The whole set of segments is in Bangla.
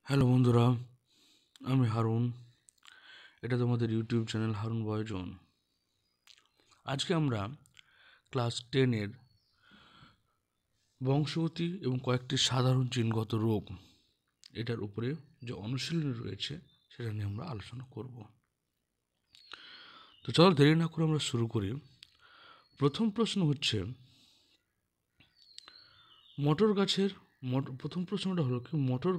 হ্যালো বন্ধুরা, আমি হারুন। এটা তোমাদের ইউটিউব চ্যানেল হারুন বয়জন। আজকে আমরা ক্লাস 10-এর বংশগতি এবং কয়েকটি সাধারণ জিনগত রোগ এটার উপরে যে অনুশীলনী রয়েছে সেটা নিয়ে আমরা আলোচনা করব। তো চলো দেরি না করে আমরা শুরু করি। প্রথম প্রশ্ন হচ্ছে প্রথম প্রশ্নটা হলো কি, মটর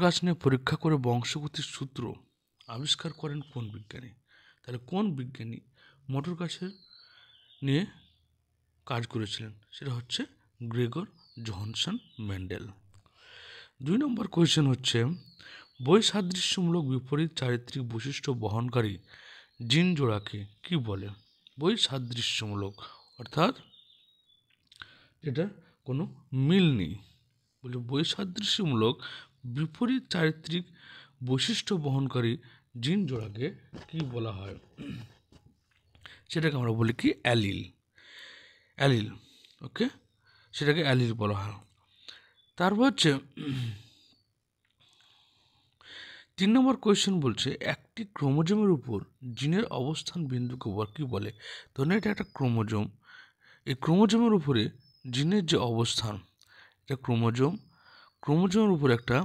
গাছ নিয়ে পরীক্ষা করে বংশগতির সূত্র আবিষ্কার করেন কোন বিজ্ঞানী? তাহলে কোন বিজ্ঞানী মটর গাছের নিয়ে কাজ করেছিলেন? সেটা হচ্ছে গ্রেগর জোহানসন মেন্ডেল। 2 নম্বর কোয়েশ্চেন হচ্ছে বৈসাদৃশ্যমূলক বিপরীত চারিত্রিক বৈশিষ্ট্য বহনকারী জিন জোড়াকে কি বলে? বৈসাদৃশ্যমূলক অর্থাৎ এটা কোনো মিল নেই, বলে বৈসাদৃশ্যমূলক বিপরীত চারিত্রিক বৈশিষ্ট্য বহনকারী জিন জোড়াকে কি বলা হয়? সেটাকে আমরা বলি কি অ্যালিল। ওকে, সেটাকে অ্যালিল বলা হয়। তারপর হচ্ছে 3 নম্বর কোয়েশ্চেন বলছে একটি ক্রোমোজোমের উপর জিনের অবস্থান বিন্দুকে কি বলে? ধরুন এটা একটা ক্রোমোজোম, এই ক্রোমোজোমের উপরে জিনের যে অবস্থান, এটা ক্রোমোজোমের উপর একটা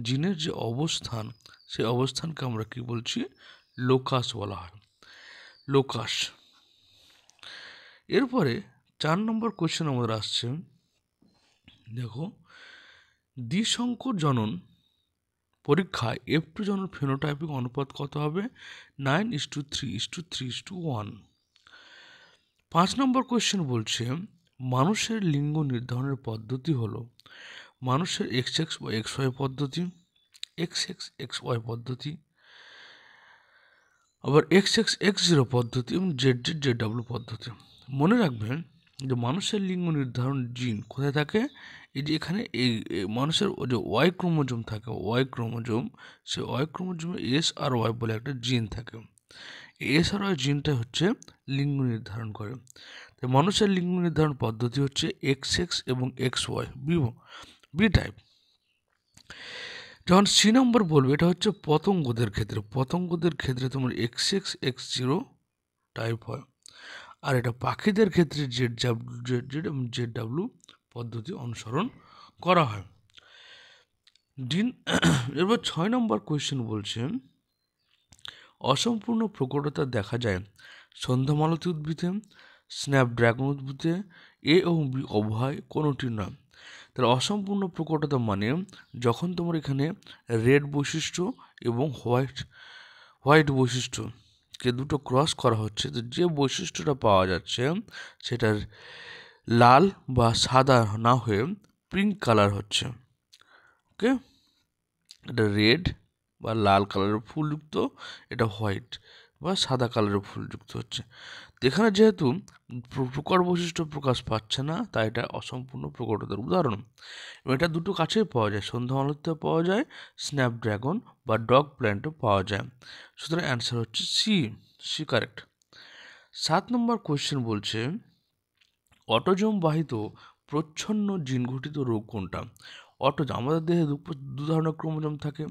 জিনের যে অবস্থান, সেই অবস্থানকে আমরা কি বলছি? লোকাস বলা হয়, লোকাস। এরপরে 4 নম্বর কোয়েশ্চেন আমাদের আসছে, দেখো দ্বিসংকর জনন পরীক্ষায় F2 জনন ফেনোটাইপিক অনুপাত কত হবে? 9:3:3:1। 5 নম্বর কোয়েশ্চেন বলছে মানুষের লিঙ্গ নির্ধারণের পদ্ধতি হলো মানুষের XX বা XY পদ্ধতি, XXXY পদ্ধতি, আবার XXX0 পদ্ধতি এবং ZZZW পদ্ধতি। মনে রাখবেন যে মানুষের লিঙ্গ নির্ধারণ জিন কোথায় থাকে? এই যে এখানে এই মানুষের যে ওয়াই ক্রোমোজোম থাকে, ওয়াই ক্রোমোজোম, সেই ওয়াই ক্রোমোজোমে SRY বলে একটা জিন থাকে। SRY জিনটা হচ্ছে লিঙ্গ নির্ধারণ করে। তো মানুষের লিঙ্গ নির্ধারণ পদ্ধতি হচ্ছে XX এবং XY বি টাইপ। যখন সি নম্বর বলবে এটা হচ্ছে পতঙ্গদের ক্ষেত্রে তোমার XX X0 টাইপ হয়, আর এটা পাখিদের ক্ষেত্রে ZZ এবং ZW পদ্ধতি অনুসরণ করা হয়। এরপর 6 নম্বর কোয়েশ্চেন বলছে অসম্পূর্ণ প্রকটতা দেখা যায় সন্ধ্যামালতী উদ্ভিদে, স্ন্যাপড্রাগন উদ্ভিদে, এ এবং বি উভয় কোনোটি নয়। তাহলে অসম্পূর্ণ প্রকটতা মানে যখন তোমার এখানে রেড বৈশিষ্ট্য এবং হোয়াইট বৈশিষ্ট্যকে দুটো ক্রস করা হচ্ছে, তো যে বৈশিষ্ট্যটা পাওয়া যাচ্ছে সেটার লাল বা সাদা না হয়ে পিঙ্ক কালার হচ্ছে। ওকে, এটা রেড বা লাল কালারের ফুলযুক্ত, এটা হোয়াইট বা সাদা কালারের ফুলযুক্ত হচ্ছে। এখানে যেহেতু প্রকট বৈশিষ্ট্য প্রকাশ পাচ্ছে না, তাই এটা অসম্পূর্ণ প্রকটতার উদাহরণ। এবং এটা দুটো কাছেই পাওয়া যায়, সন্ধ্যামালতিতেও পাওয়া যায়, স্ন্যাপড্রাগন বা ডগ প্ল্যান্টও পাওয়া যায়। সুতরাং অ্যান্সার হচ্ছে সি কারেক্ট। 7 নম্বর কোয়েশ্চেন বলছে অটোজোম বাহিত প্রচ্ছন্ন জিন ঘটিত রোগ কোনটা? অটোজোম, আমাদের দেহে দু ধরনের ক্রোমোজোম থাকে,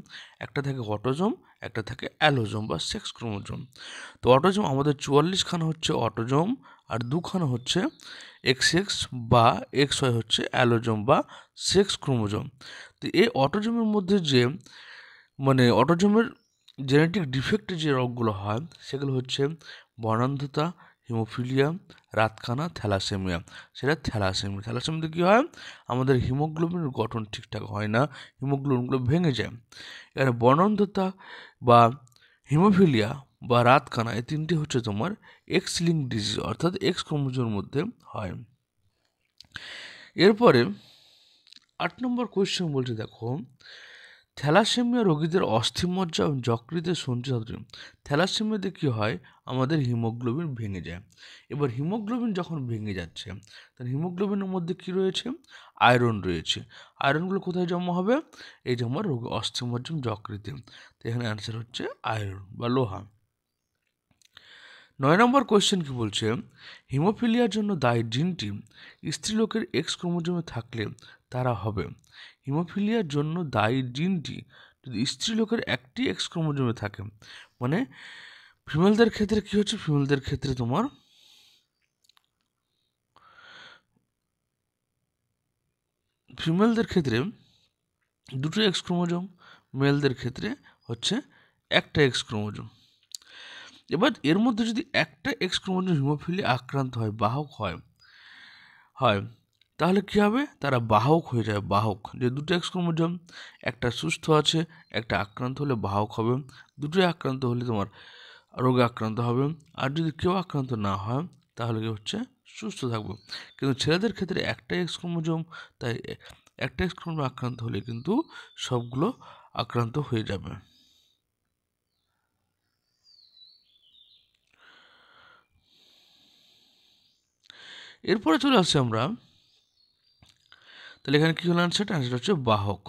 একটা থাকে অটোজোম, একটা থাকে অ্যালোজোম বা সেক্স ক্রোমোজোম। তো অটোজোম আমাদের 44খানা হচ্ছে অটোজোম, আর 2খানা হচ্ছে XX বা XY হচ্ছে অ্যালোজোম বা সেক্স ক্রোমোজোম। তো এই অটোজোমের মধ্যে যে অটোজোমের জেনেটিক ডিফেক্টে যে রোগগুলো হয় সেগুলো হচ্ছে বর্ণান্ধতা, হিমোফিলিয়া, রাতকানা, থ্যালাসেমিয়া। সেটা থ্যালাসেমিয়াতে কী হয়? আমাদের হিমোগ্লোবিনের গঠন ঠিকঠাক হয় না, হিমোগ্লোবিনগুলো ভেঙে যায়। এখানে বর্ণান্ধতা বা হিমোফিলিয়া বা রাতকানা, এই তিনটি হচ্ছে তোমার এক্স লিঙ্ক ডিজিজ, অর্থাৎ এক্স ক্রোমোজোমের মধ্যে হয়। এরপরে 8 নম্বর কোয়েশ্চেন বলছে, দেখো থ্যালাসেমিয়া রোগীদের অস্থিমজ্জা এবং যকৃতের সঞ্চিত। থ্যালাসেমিয়াতে কী হয়? আমাদের হিমোগ্লোবিন ভেঙে যায়। এবার হিমোগ্লোবিন যখন ভেঙে যাচ্ছে, তাহলে হিমোগ্লোবিনের মধ্যে কী রয়েছে? আয়রন রয়েছে। আয়রনগুলো কোথায় জমা হবে? এই যে আমার অস্থিমজ্জা যকৃতে। তো এখানে অ্যান্সার হচ্ছে আয়রন বা লোহা। 9 নম্বর কোয়েশ্চেন কি বলছে হিমোফিলিয়ার জন্য দায়ী জিনটি স্ত্রীলোকের এক্স ক্রোমোজোমে থাকলে তারা হবে। হিমোফিলিয়ার জন্য দায়ী জিনটি যদি স্ত্রীলোকের একটি এক্স ক্রোমোজোমে থাকে, মানে ফিমেলদের ক্ষেত্রে কি হচ্ছে, ফিমেলদের ক্ষেত্রে তোমার দুটো এক্স ক্রোমোজোম, মেলদের ক্ষেত্রে হচ্ছে একটা এক্স ক্রোমোজোম। এবার এর মধ্যে যদি একটা এক্স ক্রোমোজোম হিমোফিলিয়া আক্রান্ত হয়, বাহক হয়, তাহলে কি হবে, তারা বাহক হয়ে যায়। বাহক, যে দুটো এক্স ক্রোমোজোম, একটা সুস্থ আছে, একটা আক্রান্ত হলে বাহক হবে। দুটোই আক্রান্ত হলে তোমার রোগে আক্রান্ত হবে। আর যদি কেউ আক্রান্ত না হয় তাহলে কি হচ্ছে, সুস্থ থাকবে। কিন্তু ছেলেদের ক্ষেত্রে একটা এক্স ক্রোমোজোম, তাই একটা এক্স ক্রোমোজোম আক্রান্ত হলে কিন্তু সবগুলো আক্রান্ত হয়ে যাবে। এরপরে চলে আসছি আমরা, তাহলে এখানে কী হলো আনসারটা? আনসারটা হচ্ছে বাহক।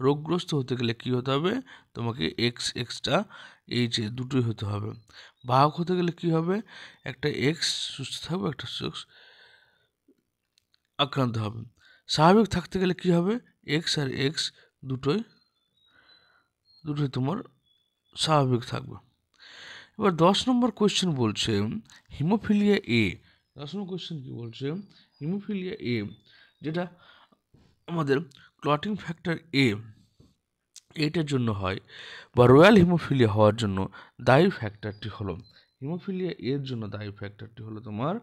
রোগগ্রস্ত হতে গেলে কী হতে হবে, তোমাকে এক্স এক্সটা এই যে দুটোই হতে হবে। বাহক হতে গেলে কি হবে, একটা এক্স সুস্থ থাকবে, একটা এক্স আক্রান্ত হবে। স্বাভাবিক থাকতে গেলে কি হবে, এক্স আর এক্স দুটোই তোমার স্বাভাবিক থাকবে। এবার 10 নম্বর কোয়েশ্চেন বলছে হিমোফিলিয়া এ। 10 নম্বর কোয়েশ্চেন কি বলছে, হিমোফিলিয়া এ, যেটা আমাদের ক্লটিং ফ্যাক্টর এইটার জন্য হয়, বা রয়্যাল হিমোফিলিয়া হওয়ার জন্য দায়ী ফ্যাক্টরটি হলো, হিমোফিলিয়া এর জন্য দায়ী ফ্যাক্টরটি হলো তোমার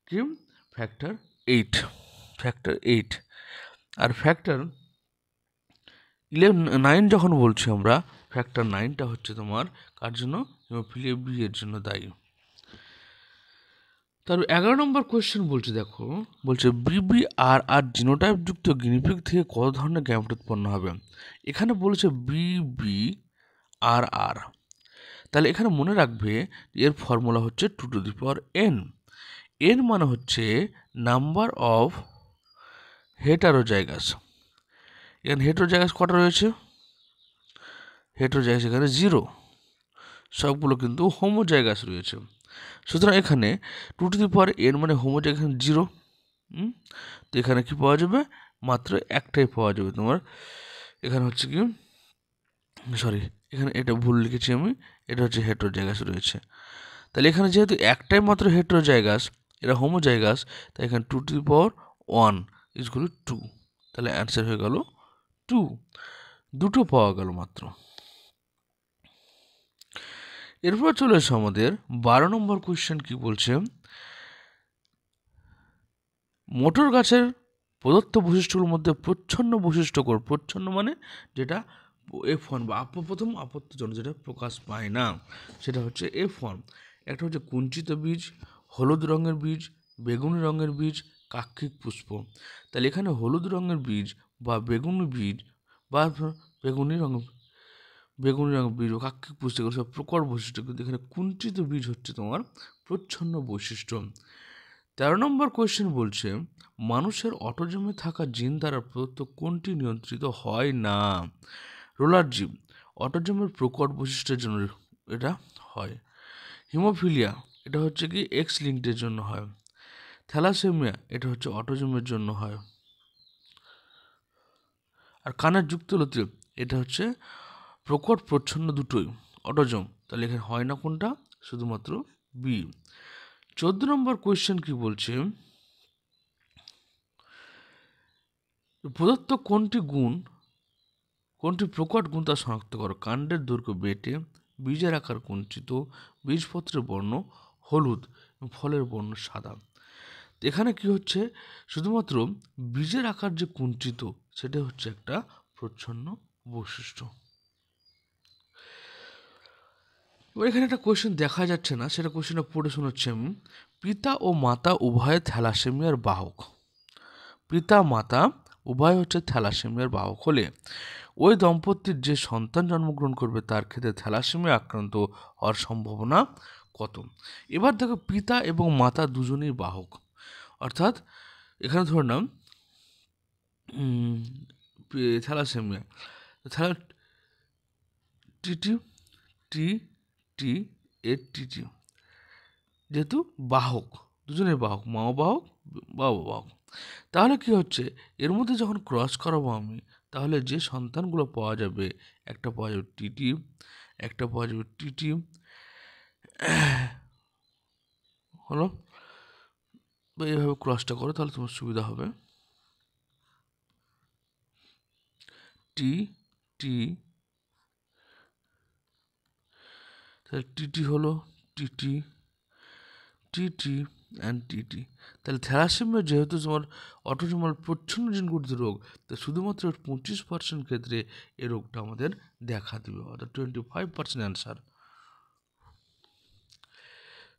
কি, ফ্যাক্টর 8। আর ফ্যাক্টর 9 যখন বলছি আমরা, ফ্যাক্টর 9টা হচ্ছে তোমার কার জন্য, হিমোফিলিয়া বি এর জন্য দায়ী। তার 11 নম্বর কোয়েশ্চেন বলছে, দেখো বলছে BBRR জিনোটাইপ যুক্ত গিনিপিগ থেকে কত ধরনের গ্যামেট উৎপন্ন হবে। এখানে বলেছে BBRR, তাহলে এখানে মনে রাখবে এর ফর্মুলা হচ্ছে 2n। n মানে হচ্ছে নাম্বার অফ হেটারোজাইগাস। এখানে হেটারোজাইগাস কটা রয়েছে, হেটারোজাইগাস এখানে 0, সবগুলো কিন্তু হোমোজাইগাস রয়েছে। সুতরাং এখানে 2n মানে হোমোজাইগাস 0। তো এখানে কি পাওয়া যাবে, মাত্র একটাই পাওয়া যাবে তোমার। এখানে হচ্ছে কি, সরি এখানে এটা ভুল লিখেছি আমি, এটা হচ্ছে হেটারোজাইগাস রয়েছে। তাহলে এখানে যেহেতু একটাই মাত্র হেটারোজাইগাস, এটা হোমোজাইগাস, তাই এখানে 2n ইজগুলো 2, তাহলে অ্যান্সার হয়ে গেল 2, দুটো পাওয়া গেল মাত্র। এরপর চলে এসো আমাদের 12 নম্বর কোয়েশ্চেন কি বলছে, মোটর গাছের প্রদত্ত বৈশিষ্ট্যগুলোর মধ্যে প্রচ্ছন্ন বৈশিষ্ট্য প্রচ্ছন্ন মানে যেটা F1 বা প্রথম আপত্তিজনক, যেটা প্রকাশ পায় না, সেটা হচ্ছে F1। একটা হচ্ছে কুঞ্চিত বীজ, হলুদ রঙের বীজ, বেগুনি রঙের বীজ, কাক্ষিক পুষ্প। তাহলে এখানে হলুদ রঙের বীজ বা বেগুনি বীজ বা বেগুনি রঙের বীজ ও কাক্ষিক পুষ্প সব প্রকট বৈশিষ্ট্য, কিন্তু এখানে কুঞ্চিত বীজ হচ্ছে তোমার প্রচ্ছন্ন বৈশিষ্ট্য। 13 নম্বর কোয়েশ্চেন বলছে মানুষের অটোজমে থাকা জিন দ্বারা প্রদত্ত কোনটি নিয়ন্ত্রিত হয় না। রোলার জিন অটোজমের প্রকট বৈশিষ্ট্যের জন্য এটা হয়। হিমোফিলিয়া এটা হচ্ছে কি এক্স লিঙ্কডের জন্য হয়। থ্যালাসেমিয়া এটা হচ্ছে অটোজমের জন্য হয়। আর কানের যুক্তলতি এটা হচ্ছে প্রকট প্রচ্ছন্ন দুটোই অটোজম, তাহলে এখানে হয় না কোনটা, শুধুমাত্র বি। 14 নম্বর কোয়েশ্চেন কি বলছে, প্রদত্ত কোনটি প্রকট গুণ তা শনাক্ত করো। কাণ্ডের দৈর্ঘ্য বেটে, বীজের আকার কুঞ্চিত, বীজপত্রের বর্ণ হলুদ এবং ফলের বর্ণ সাদা। এখানে কি হচ্ছে, শুধুমাত্র বীজের আকার যে কুঞ্চিত সেটা হচ্ছে একটা প্রচ্ছন্ন বৈশিষ্ট্য। এবার এখানে একটা কোয়েশ্চেন দেখা যাচ্ছে না, সেটা কোয়েশ্চেনটা পড়ে শোনাচ্ছি আমি। পিতা ও মাতা উভয়ে থ্যালাসেমিয়ার বাহক, পিতা মাতা উভয় হচ্ছে থ্যালাসেমিয়ার বাহক হলে ওই দম্পতির যে সন্তান জন্মগ্রহণ করবে তার ক্ষেত্রে থ্যালাসেমিয়া আক্রান্ত হওয়ার সম্ভাবনা কত। এবার দেখো পিতা এবং মাতা দুজনেই বাহক, অর্থাৎ এখানে ধরে নাম থ্যালাসেমিয়া, টিটি টি টি এ টিটি, যেহেতু বাহক দুজনের বাহক, মাও বাহক বাবা বাহক। তাহলে কি হচ্ছে, এর মধ্যে যখন ক্রস করাবো আমি, তাহলে যে সন্তানগুলো পাওয়া যাবে, একটা পাওয়া যাবে টিটি, একটা পাওয়া যাবে টিটি, হলো। বা এইভাবে ক্রসটা করো, তাহলে তোমার সুবিধা হবে। টি টি, তাহলে টিটি হলো টিটি, টিটি অ্যান্ড টিটি। তাহলে থ্যালাসেমিয়া যেহেতু তোমার অটোসোমাল প্রচ্ছন্ন জিনগঠিত রোগ, তো শুধুমাত্র 25% ক্ষেত্রে এই রোগটা আমাদের দেখা দেবে, অর্থাৎ 25% অ্যান্সার।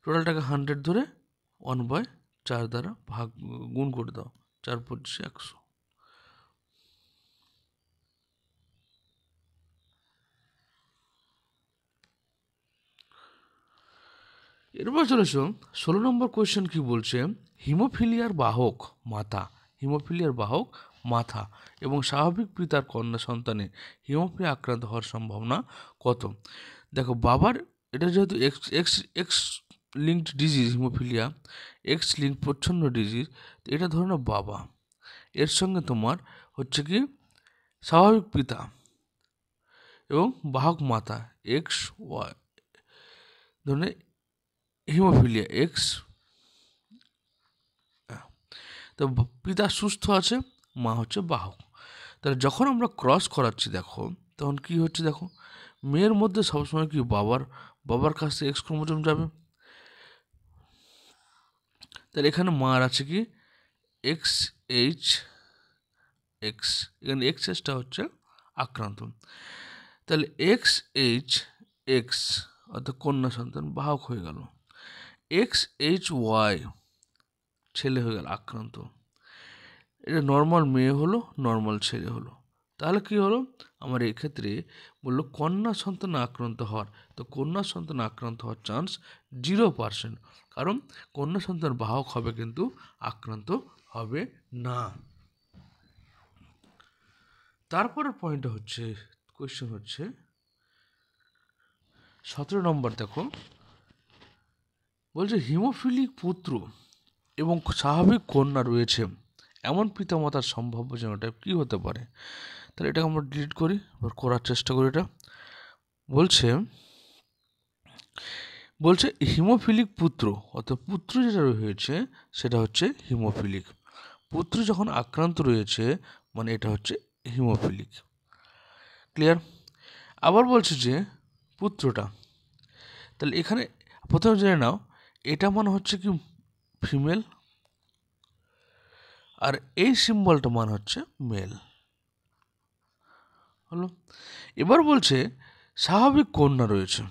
টোটালটাকে 100 ধরে 1/4 দ্বারা গুণ করে দাও, 4 25 100। এরপর চলে এসো 16 নম্বর কোয়েশ্চেন কি বলছে, হিমোফিলিয়ার বাহক মাতা, হিমোফিলিয়ার বাহক মাথা এবং স্বাভাবিক পিতার কন্যা সন্তানে হিমোফিলিয়া আক্রান্ত হওয়ার সম্ভাবনা কত? দেখো বাবার, এটা যেহেতু x x x linked disease, haemophilia x link প্রচ্ছন্ন ডিজিজ, এটা ধরে নাও বাবা, এর সঙ্গে তোমার হচ্ছে কি স্বাভাবিক পিতা এবং বাহক মাতা এক্স ওয়াই, ধরনে হিমোফিলিয়া এক্স, তো পিতা সুস্থ আছে, মা হচ্ছে বাহক। তাহলে যখন আমরা ক্রস করাচ্ছি দেখো, তখন কি হচ্ছে দেখো, মেয়ের মধ্যে সবসময় কি বাবার কাছ থেকে এক্স ক্রোমোজোম যাবে। তাহলে এখানে মার আছে কি এক্স এইচ এক্স, এখানে এক্স এসটা হচ্ছে আক্রান্ত। তাহলে এক্স এইচ এক্স অর্থাৎ কন্যা সন্তান বাহক হয়ে গেল, এক্স এইচ ওয়াই ছেলে হয়ে গেল আক্রান্ত। এটা নর্মাল মেয়ে হলো, নর্মাল ছেলে হলো। তাহলে কি হলো, আমার এক্ষেত্রে বললো কন্যা সন্তান আক্রান্ত হওয়ার, তো কন্যা সন্তান আক্রান্ত হওয়ার চান্স 0%, কারণ কন্যা সন্তান বাহক হবে কিন্তু আক্রান্ত হবে না। তারপরের পয়েন্টটা হচ্ছে, কোয়েশ্চেন হচ্ছে 17 নম্বর দেখো, বলছে হিমোফিলিক পুত্র এবং স্বাভাবিক কন্যা রয়েছে এমন পিতামাতার সম্ভাব্য জেনোটাইপ কী হতে পারে? তাহলে এটাকে আমরা ডিলিট করি, এবার করার চেষ্টা করি। এটা বলছে হিমোফিলিক পুত্র, অর্থাৎ পুত্র যেটা হয়েছে সেটা হচ্ছে হিমোফিলিক। পুত্র যখন আক্রান্ত রয়েছে মানে এটা হচ্ছে হিমোফিলিক। ক্লিয়ার? আবার বলছে যে পুত্রটা, তাহলে এখানে প্রথমে জেনে নাও, এটা মানে হচ্ছে কি ফিমেল, আর এই সিম্বলটা মানে হচ্ছে মেল, হলো। এবার বলছে স্বাভাবিক কন্যা রয়েছে,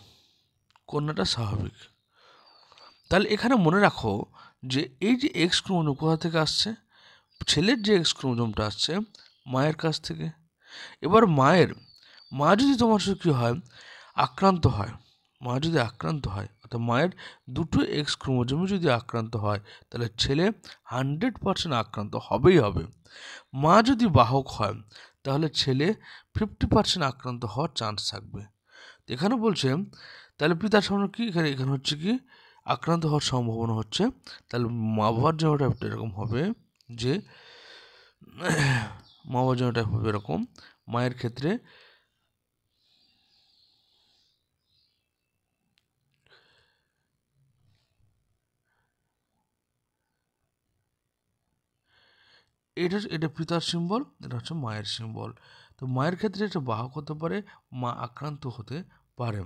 কন্যাটা স্বাভাবিক। তাহলে এখানে মনে রাখো যে এই যে এক্স ক্রোমোজোম কোথা থেকে আসছে, ছেলের যে এক্স ক্রোমোজোমটা আসছে মায়ের কাছ থেকে। এবার মা যদি তোমার সাথে কী হয় আক্রান্ত হয়, মা যদি আক্রান্ত হয় অর্থাৎ মায়ের দুটো এক্স ক্রোমোজোমই যদি আক্রান্ত হয়, তাহলে ছেলে 100% আক্রান্ত হবেই হবে। মা যদি বাহক হয় তাহলে ছেলে 50% আক্রান্ত হওয়ার চান্স থাকবে। এখানে বলছে তাহলে পিতার সামনে কি, এখানে হচ্ছে কি আক্রান্ত হওয়ার সম্ভাবনা হচ্ছে, তাহলে মা বাবার জেনোটাইপটা এরকম হবে যে মা বাবার জেনোটাইপ হবে এরকম, মায়ের ক্ষেত্রে এটা পিতার সিম্বল, এটা হচ্ছে মায়ের সিম্বল। তো মায়ের ক্ষেত্রে এটা বাহক হতে পারে, মা আক্রান্ত হতে পারে।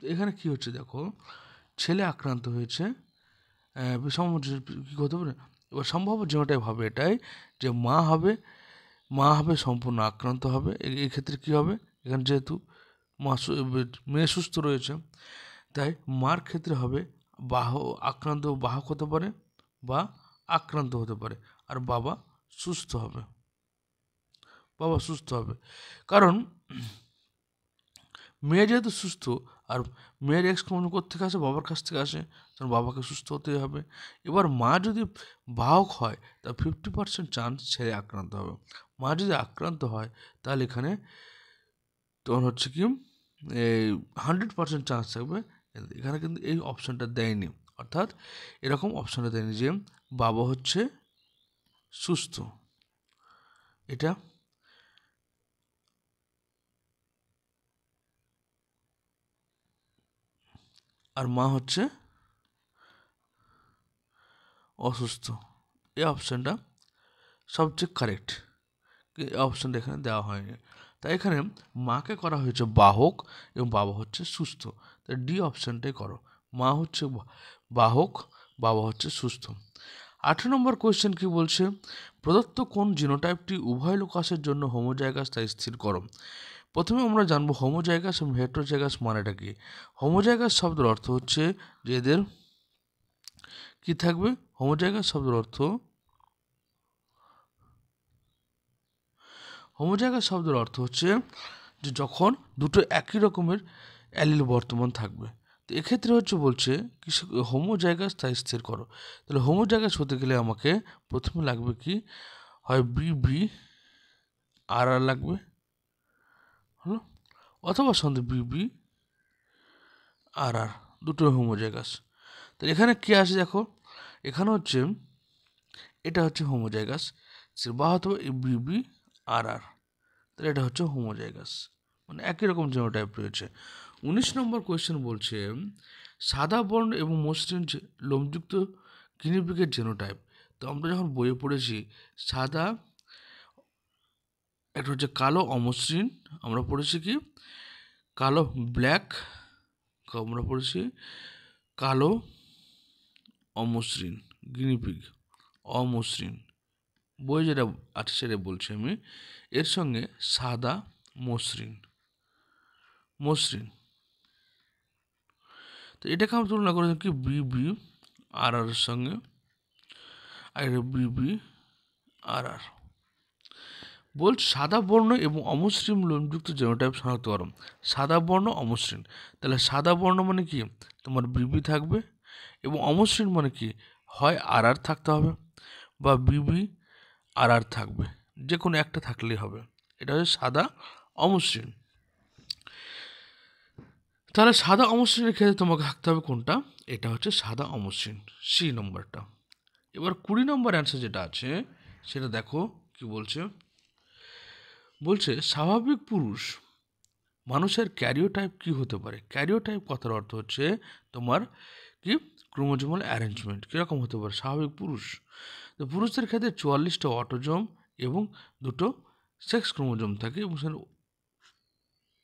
এখানে কি হচ্ছে দেখো, ছেলে আক্রান্ত হয়েছে, কী হতে পারে, এবার সম্ভাব্য জেনোটাইপ হবে এটাই যে মা হবে সম্পূর্ণ আক্রান্ত হবে। এই ক্ষেত্রে কী হবে, এখানে যেহেতু মেয়ে সুস্থ রয়েছে, তাই মার ক্ষেত্রে হবে আক্রান্ত বাহক হতে পারে বা আক্রান্ত হতে পারে, আর বাবা সুস্থ হবে, কারণ মেয়ে যেহেতু সুস্থ আর মেয়ের এক্স ক্রোমোজোম কোত্থেকে আসে? বাবার কাছ থেকে আসে, কারণ বাবাকে সুস্থ হতেই হবে। এবার মা যদি বাহক হয় তা 50% চান্স ছেলে আক্রান্ত হবে। মা যদি আক্রান্ত হয় তাহলে এখানে তোমার হচ্ছে কি এই 100% চান্স থাকবে। এখানে কিন্তু এই অপশানটা দেয়নি, অর্থাৎ এরকম অপশানটা দেয়নি যে বাবা হচ্ছে সুস্থ, এটা আর মা হচ্ছে অসুস্থ। এই অপশানটা সবচেয়ে কারেক্ট, এই অপশানটা এখানে দেওয়া হয়নি। তাই এখানে মাকে করা হয়েছে বাহক এবং বাবা হচ্ছে সুস্থ। তাই ডি অপশানটাই করো, মা হচ্ছে বাহক, বাবা হচ্ছে সুস্থ। 18 নম্বর কোয়েশ্চেন কি বলছে? প্রদত্ত কোন জিনোটাইপটি উভয় লোকাসের জন্য হোমোজাইগাস তা স্থির করো। প্রথমে আমরা জানবো হোমোজাইগাস এবং হেটেরোজাইগাস মানেটা কি। হোমোজাইগাস শব্দের অর্থ হচ্ছে যে এদের কি থাকবে? হোমোজাইগাস শব্দের অর্থ, হোমোজাইগাস শব্দের অর্থ হচ্ছে যে যখন দুটো একই রকমের অ্যালিল বর্তমান থাকবে। তো এক্ষেত্রে হচ্ছে বলছে কি হোমোজাইগাস তাই স্থির করো। তাহলে হোমোজাইগাস হতে গেলে আমাকে প্রথমে লাগবে কি, হয় বি আর লাগবে, হলো, অথবা সন্ধে বি আর দুটো হোমোজাইগাস। তাহলে এখানে কি আসে দেখো, এখানে হচ্ছে এটা হচ্ছে হোমোজাইগাস বা হয়তো বি আর তাহলে এটা হচ্ছে হোমোজাইগাস, মানে একই রকম জিনোটাইপ রয়েছে। 19 নম্বর কোয়েশ্চেন বলছে সাদা বর্ণ এবং মসৃণ লোমযুক্ত গিনিপিগের জিনোটাইপ। তো আমরা যখন বইয়ে পড়েছি সাদা, একটা হচ্ছে কালো অমসৃণ, আমরা পড়েছি কি কালো ব্ল্যাক, আমরা পড়েছি কালো অমসৃণ গিনিপিগ, অমসৃণ বই যেটা আছে সেটা বলছি আমি। এর সঙ্গে সাদা মসৃণ, তো এটাকে আমরা তুলনা করেছি কি বি আর এর সঙ্গে, আর বি আর বলছে সাদা বর্ণ এবং অমসৃণ লোমযুক্ত জিনোটাইপ শনাক্ত করো। সাদা বর্ণ অমসৃণ, তাহলে সাদা বর্ণ মানে কি তোমার বিবি থাকবে, এবং অমসৃণ মানে কি হয় আর থাকতে হবে বা বিবি আর থাকবে, যে কোনো একটা থাকলেই হবে। এটা হচ্ছে সাদা অমসৃণ। তাহলে সাদা অমসৃণের ক্ষেত্রে তোমাকে থাকতে হবে কোনটা? এটা হচ্ছে সাদা অমসৃণ, সি নম্বরটা। এবার 20 নম্বর অ্যান্সার যেটা আছে সেটা দেখো কি বলছে। বলছে স্বাভাবিক পুরুষ মানুষের ক্যারিওটাইপ কি হতে পারে। ক্যারিওটাইপ কথার অর্থ হচ্ছে তোমার কি ক্রোমোজোমাল অ্যারেঞ্জমেন্ট কীরকম হতে পারে স্বাভাবিক পুরুষ। তো পুরুষদের ক্ষেত্রে 44টা অটোজোম এবং 2টো সেক্স ক্রোমোজোম থাকে এবং সেখানে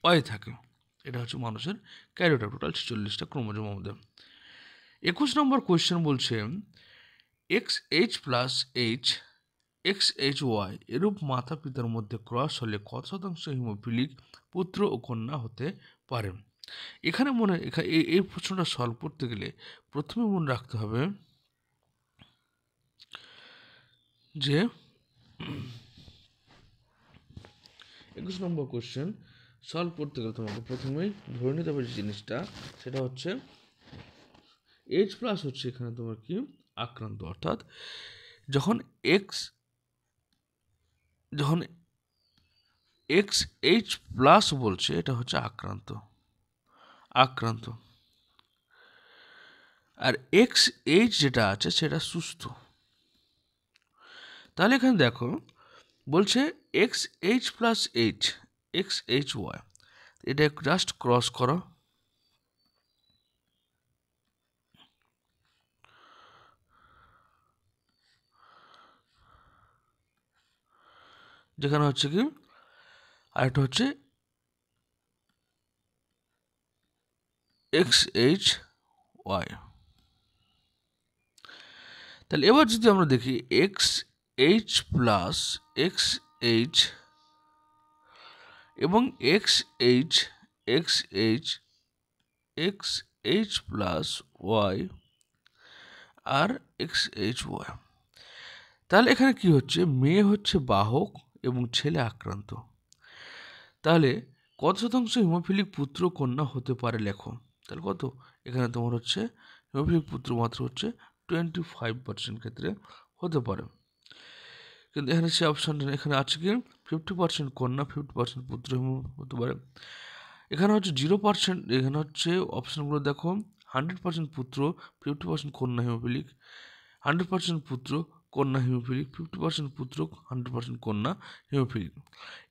ওয়াই থাকে। এটা হচ্ছে মানুষের ক্যারিওটাইপ, টোটাল 46টা ক্রোমোজোম আমাদের। 21 নম্বর কোয়েশ্চেন বলছে XH+H XHY এরূপ মাতা পিতার মধ্যে ক্রস হলে কত শতাংশ হিমোফিলিক পুত্র ও কন্যা হতে পারে। এখানে এই প্রশ্নটা সলভ করতে গেলে প্রথমে মনে রাখতে হবে যে 21 নম্বর কোয়েশ্চেন সলভ করতে গেলে তোমাকে প্রথমেই ধরে নিতে হবে যে জিনিসটা, সেটা হচ্ছে H+ হচ্ছে এখানে তোমার কি আক্রান্ত, অর্থাৎ যখন XH+ বলছে এটা হচ্ছে আক্রান্ত, আর XH যেটা আছে সেটা সুস্থ। তাহলে এখানে দেখো বলছে XH+H XHY, এটা জাস্ট ক্রস করো, যেখানে হচ্ছে কি আরেকটা হচ্ছে XHY। তাহলে এবার যদি আমরা দেখি XH+ XH এবং XH+Y আর XHY, তাহলে এখানে কি হচ্ছে মেয়ে হচ্ছে বাহক এবং ছেলে আক্রান্ত। তাহলে কত শতাংশ হিমোফিলিক পুত্র কন্যা হতে পারে লেখো। তাহলে কত, এখানে তোমার হচ্ছে হিমোফিলিক পুত্র মাত্রা হচ্ছে 25% ক্ষেত্রে হতে পারে। কিন্তু এখানে সে অপশানটা এখানে আছে কি 50% কন্যা 50% পুত্র হতে পারে। এখানে হচ্ছে 0%, এখানে হচ্ছে অপশানগুলো দেখো 100% পুত্র 50% কন্যা হিমোফিলিক, 100% পুত্র কন্যা হিমোফিলিক, 50% পুত্র 100% কন্যা হিমোফিলিক।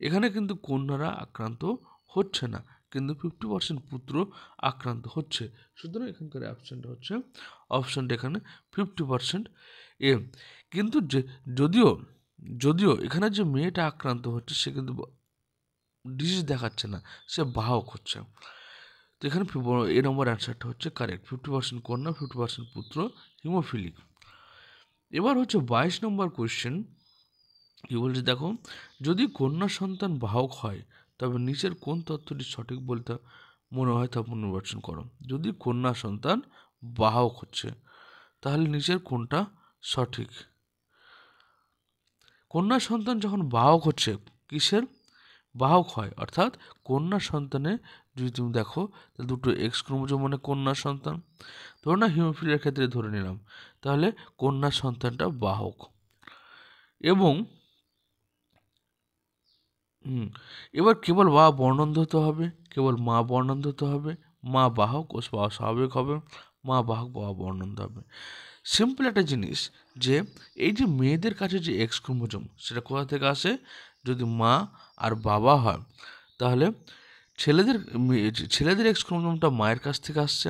এখানে কিন্তু কন্যারা আক্রান্ত হচ্ছে না, কিন্তু 50% পুত্র আক্রান্ত হচ্ছে। সুতরাং এখানকার অপশানটা হচ্ছে অপশানটা এখানে 50% এ। কিন্তু যদিও এখানে যে মেয়েটা আক্রান্ত হচ্ছে সে কিন্তু ডিজিজ দেখাচ্ছে না, সে বাহক হচ্ছে। তো এখানে এ নম্বর অ্যান্সারটা হচ্ছে কারেক্ট, 50% কন্যা 50% পুত্র হিমোফিলিক। এবার হচ্ছে 22 নম্বর কোয়েশ্চেন, কি বলছে দেখো, যদি কন্যা সন্তান বাহক হয় তবে নিচের কোন তথ্যটি সঠিক বলতে মনে হয় তা নির্বাচন করো। যদি কন্যা সন্তান বাহক হচ্ছে তাহলে নিচের কোনটা সঠিক? কন্যা সন্তান যখন বাহক হচ্ছে, কিসের বাহক হয়, অর্থাৎ কন্যা সন্তানে যদি তুমি দেখো তাহলে দুটো এক্স ক্রোমোজোম মানে কন্যা সন্তান, ধরো না হিমোফিলিয়ার ক্ষেত্রে ধরে নিলাম, তাহলে কন্যা সন্তানটা বাহক। এবং এবার কেবল বাবা বর্ণান্ধ হতে হবে, কেবল মা বর্ণান্ধ হতে হবে, মা বাহক ও বাবা স্বাভাবিক হবে, মা বাহক বাবা বর্ণান্ধ হবে। সিম্পল একটা জিনিস যে এই যে মেয়েদের কাছে যে এক্স ক্রোমোজোম সেটা কোথা থেকে আসে, যদি মা আর বাবা হয় তাহলে ছেলেদের এক্স ক্রোমোজোমটা মায়ের কাছ থেকে আসছে,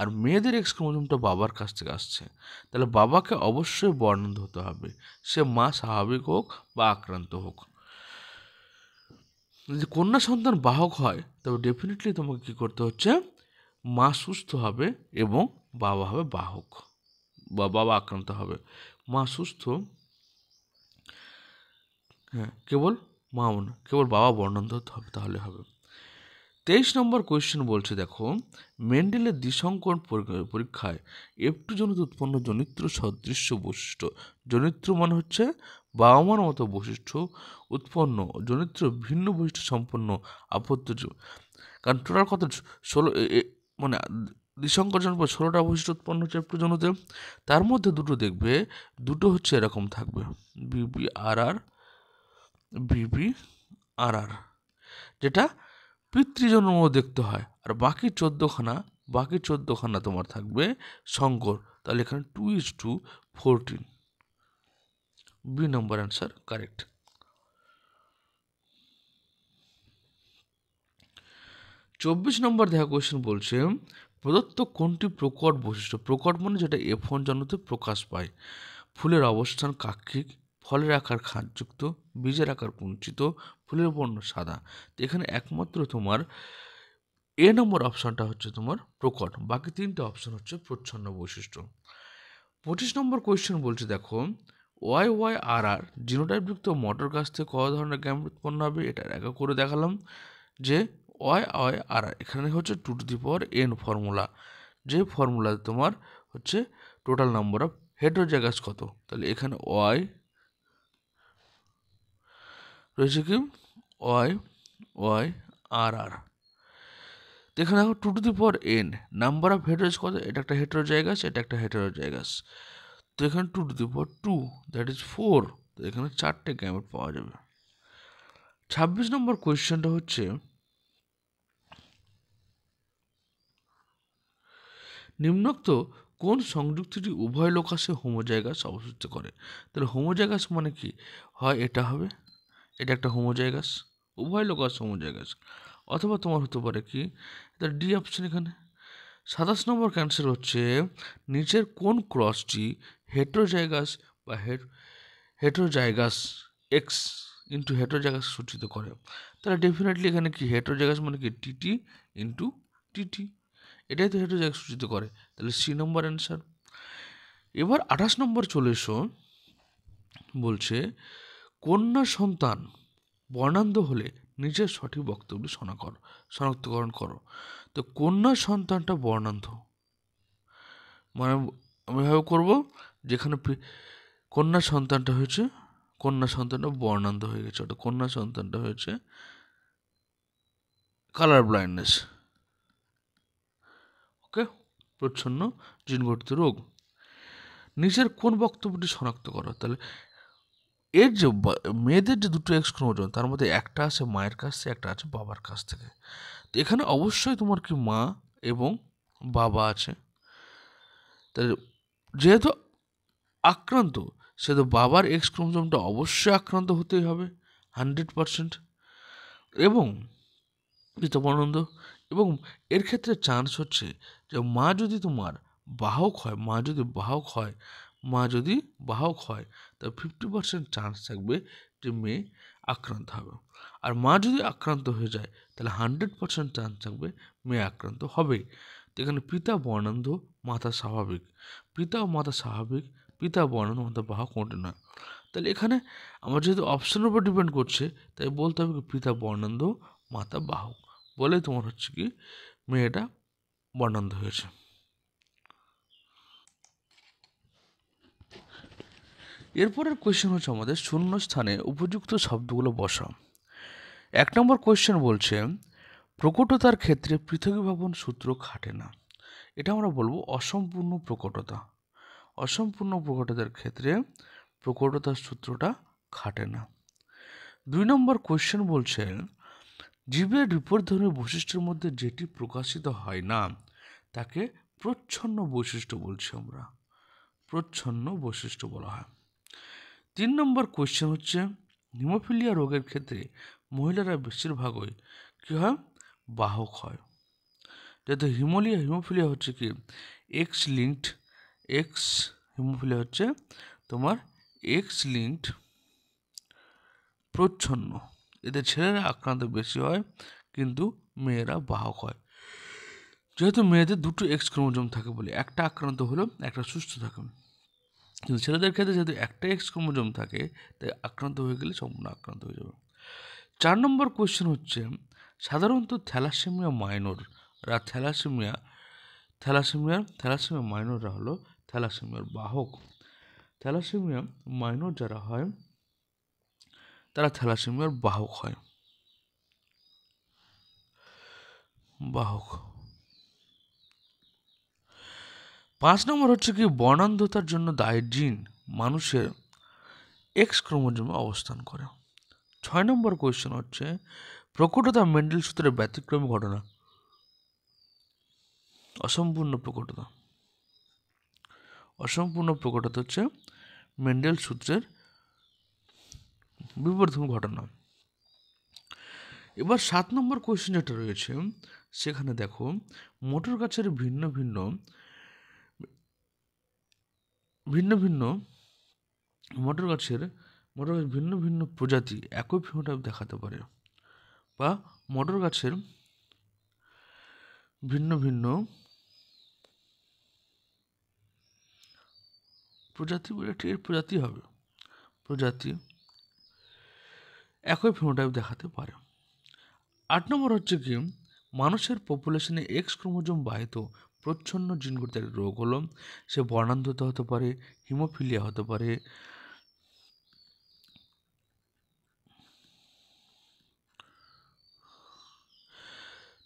আর মেয়েদের এক্স ক্রোমোজোমটা বাবার কাছ থেকে আসছে। তাহলে বাবাকে অবশ্যই বর্ণান্ধ হতে হবে, সে মা স্বাভাবিক হোক বা আক্রান্ত হোক। যদি কন্যা সন্তান বাহক হয় তবে ডেফিনেটলি তোমাকে কী করতে হচ্ছে, মা সুস্থ হবে এবং বাবা হবে বাহক বা বাবা আক্রান্ত হবে। মা সুস্থ, হ্যাঁ কেবল মা না, কেবল বাবা বর্ণান্ধ হতে হবে, তাহলে হবে। 23 নম্বর কোয়েশ্চেন বলছে দেখো, মেন্ডেলের দ্বিসংকরণ পরীক্ষায় F2 জনিত উৎপন্ন জনিত্র সদৃশ্য বৈশিষ্ট্য, জনিত্র মানে হচ্ছে বাবা মার মতো বৈশিষ্ট্য উৎপন্ন জনিত্র ভিন্ন বৈশিষ্ট্য সম্পন্ন আপত্তিজ, কারণ টোটাল কত 16 মানে দ্বিসংকরণ পর 16টা বৈশিষ্ট্য উৎপন্ন হচ্ছে F2 জনিতে। তার মধ্যে দুটো দেখবে, দুটো হচ্ছে এরকম থাকবে BBRR, যেটা পিতৃজন্ম দেখতে হয়, আর বাকি 14খানা তোমার থাকবে সংকর। তাহলে এখানে 2:14, বি নম্বর অ্যান্সার কারেক্ট। 24 নম্বর দেখা কোয়েশ্চেন বলছে, প্রদত্ত কোনটি প্রকট বৈশিষ্ট্য, প্রকট মানে যেটা F1 জন্মতে প্রকাশ পায়। ফুলের অবস্থান কাক্ষিক, ফলের আকার খাঁজযুক্ত, বীজের আকার কুঞ্চিত, ফুলের বর্ণ সাদা। তো এখানে একমাত্র তোমার এ নম্বর অপশানটা হচ্ছে তোমার প্রকট, বাকি তিনটে অপশান হচ্ছে প্রচ্ছন্ন বৈশিষ্ট্য। 25 নম্বর কোয়েশ্চেন বলছে দেখো, YYRR জিনোটাইপযুক্ত মটর গাছ থেকে কত ধরনের গ্যামেট উৎপন্ন হবে, এটা একা করে দেখালাম যে YYRR এখানে হচ্ছে 2n ফর্মুলা, যে ফর্মুলাতে তোমার হচ্ছে টোটাল নাম্বার অফ হেটেরোজাইগাস কত, তাহলে এখানে Y রয়েছে কি YYRR, তো এখানে দেখো 2n নাম্বার অফ হেটেরোজ কত, এটা একটা হেটেরোজাইগাস, এটা একটা হেটেরোজাইগাস, তো এখানে 2 দ্যাট ইজ 4, তো এখানে 4টে গ্যামেট পাওয়া যাবে। 26 নম্বর কোয়েশ্চেনটা হচ্ছে, নিম্নোক্ত কোন সংযুক্তিটি উভয় লোকাসে হোমোজাইগাস অবস্থিত করে। তাহলে হোমোজাইগাস মানে কি হয়, এটা হবে, এটা একটা হোমোজাইগাস, উভয় লোকাস হোমোজাইগাস, অথবা তোমার হতে পারে কি, তাহলে ডি অপশন এখানে। 27 নম্বর ক্যান্সার হচ্ছে, নিচের কোন ক্রসটি হেটেরোজাইগাস বা হেটেরোজাইগাস এক্স ইন্টু হেটেরোজাইগাস সূচিত করে। তাহলে ডেফিনেটলি এখানে কি হেটেরোজাইগাস মানে কি টিটি ইন্টু টিটি, এটাই তো হেটেরোজাইগাস সূচিত করে, তাহলে সি নম্বর অ্যান্সার। এবার 28 নম্বর চলে এসো, বলছে কন্যা সন্তান বর্ণান্ধ হলে নিজের সঠিক বক্তব্য শনাক্তকরণ করো। তো কন্যা সন্তানটা বর্ণান্ধ মানে আমি এভাবে করবো, যেখানে কন্যা সন্তানটা বর্ণান্ধ হয়ে গেছে, ওটা কন্যা সন্তানটা হয়েছে কালার ব্লাইন্ডনেস। প্রচ্ছন্ন জিনঘটিত রোগ। নিচের কোন বক্তব্যটি শনাক্ত করো? তাহলে এর যে মেয়েদের যে দুটো এক্স ক্রোমোজোম, তার মধ্যে একটা আছে মায়ের কাছ থেকে, একটা আছে বাবার কাছ থেকে। তো এখানে অবশ্যই তোমার কি মা এবং বাবা আছে। তাহলে যেহেতু আক্রান্ত, সেহেতু বাবার এক্স ক্রোমোজোমটা অবশ্যই আক্রান্ত হতেই হবে 100%। এবং বর্ণান্ধ, এবং এর ক্ষেত্রে চান্স হচ্ছে যে মা যদি তোমার বাহক হয়, মা যদি বাহক হয় তাহলে 50% চান্স থাকবে যে মেয়ে আক্রান্ত হবে। আর মা যদি আক্রান্ত হয়ে যায় তাহলে 100% চান্স থাকবে মেয়ে আক্রান্ত হবেই। তো এখানে পিতা বর্ণান্ধ, মাতা স্বাভাবিক। পিতা ও মাতা স্বাভাবিক, পিতা বর্ণান্ধ, মাতা বাহক কোনটি নয়। তাহলে এখানে আমার যেহেতু অপশনের উপর ডিপেন্ড করছে, তাই বলতে হবে কি পিতা বর্ণান্ধ, মাতা বাহক, বলে তোমার হচ্ছে কি মেয়েটা বর্ণান্ধ হয়েছে। এরপরের কোয়েশ্চেন হচ্ছে আমাদের শূন্য স্থানে উপযুক্ত শব্দগুলো বসা। 1 নম্বর কোয়েশ্চেন বলছে প্রকটতার ক্ষেত্রে পৃথকীভাবন সূত্র খাটে না। এটা আমরা বলবো অসম্পূর্ণ প্রকটতা। অসম্পূর্ণ প্রকটতার ক্ষেত্রে প্রকটতার সূত্রটা খাটে না। 2 নম্বর কোয়েশ্চেন বলছে জীবের বিপরীতধর্মী বৈশিষ্ট্যের মধ্যে যেটি প্রকাশিত হয় না তাকে প্রচ্ছন্ন বৈশিষ্ট্য বলছি আমরা। প্রচ্ছন্ন বৈশিষ্ট্য বলা হয়। 3 নম্বর কোয়েশ্চেন হচ্ছে হিমোফিলিয়া রোগের ক্ষেত্রে মহিলারা বেশিরভাগই কী হয়? বাহক হয়। যেহেতু হিমোফিলিয়া হচ্ছে কি হিমোফিলিয়া হচ্ছে তোমার এক্স লিঙ্কড প্রচ্ছন্ন। এতে ছেলেরা আক্রান্ত বেশি হয় কিন্তু মেয়েরা বাহক হয়। যেহেতু মেয়েদের দুটো এক্স ক্রোমোজোম থাকে বলে একটা আক্রান্ত হলেও একটা সুস্থ থাকে, কিন্তু ছেলেদের ক্ষেত্রে যেহেতু একটা এক্স ক্রোমোজোম থাকে তাই আক্রান্ত হয়ে গেলে সম্পূর্ণ আক্রান্ত হয়ে যাবে। 4 নম্বর কোয়েশ্চেন হচ্ছে সাধারণত থ্যালাসেমিয়া মাইনররা হলো থ্যালাসেমিয়ার বাহক। থ্যালাসেমিয়া মাইনর যারা হয় তারা থ্যালাসেমিয়ার বাহক হয়। 5 নম্বর হচ্ছে কি বর্ণান্ধতার জন্য দায়ী জিন মানুষের এক্স ক্রোমোজোমে অবস্থান করে। 6 নম্বর কোয়েশ্চেন হচ্ছে প্রকটতা মেন্ডেল সূত্রের ব্যতিক্রমী ঘটনা। অসম্পূর্ণ প্রকটতা হচ্ছে মেন্ডেল সূত্রের বিপরীতধর্মী ঘটনা। এবার 7 নম্বর কোয়েশ্চেন যেটা রয়েছে সেখানে দেখো মোটর গাছের ভিন্ন প্রজাতি একই ফিনোটাইপ দেখাতে পারে, বা মোটর গাছের ভিন্ন ভিন্ন প্রজাতি একই ফিনোটাইপ দেখাতে পারে। 8 নম্বর হচ্ছে কি মানুষের পপুলেশনে এক্স ক্রোমোজোম বাহিত প্রচ্ছন্ন জিনগত রোগ হলো সে বর্ণান্ধতা হতে পারে, হিমোফিলিয়া হতে পারে,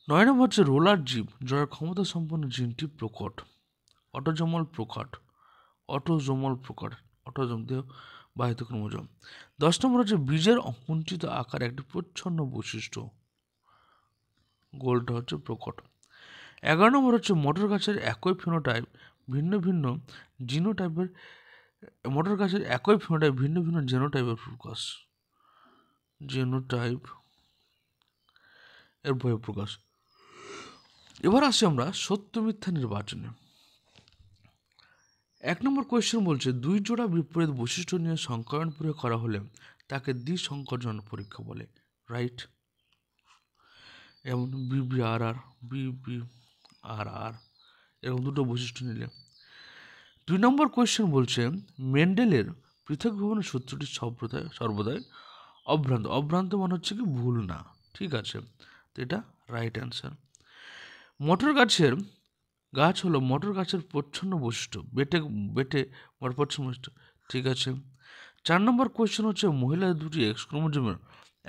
9 নম্বর হচ্ছে রোলার জীব যার ক্ষমতা সম্পন্ন জিনটি প্রকট, অটোজোমাল দেহ বাহিত ক্রোমোজোম। 10 নম্বর হচ্ছে বীজের অকুঞ্চিত আকার একটি প্রচ্ছন্ন বৈশিষ্ট্য, গোলটা হচ্ছে প্রকট। 11 নম্বর হচ্ছে মোটর গাছের একই ফিনোটাইপ ভিন্ন ভিন্ন জেনোটাইপের প্রকাশ, এর বহিঃপ্রকাশ। এবার আসি আমরা সত্য মিথ্যা নির্বাচনে। 1 নম্বর কোয়েশ্চেন বলছে 2 জোড়া বিপরীত বৈশিষ্ট্য নিয়ে সংকরণ পরীক্ষা করা হলে তাকে দ্বি-সংকরজন পরীক্ষা বলে, রাইট? যেমন BBRR এরকম দুটো বৈশিষ্ট্য নিলে। 2 নম্বর কোয়েশ্চেন বলছে মেন্ডেলের পৃথক ভবনের সূত্রটি সর্বদাই অভ্রান্ত মানে হচ্ছে কি ভুল না, ঠিক আছে? তো এটা রাইট অ্যান্সার। গাছ হলো মোটর গাছের প্রচ্ছন্ন বৈশিষ্ট্য, বেটে প্রচ্ছন্ন বৈশিষ্ট্য, ঠিক আছে। 4 নম্বর কোয়েশ্চেন হচ্ছে মহিলাদের দুটি এক্স ক্রোমোজোমের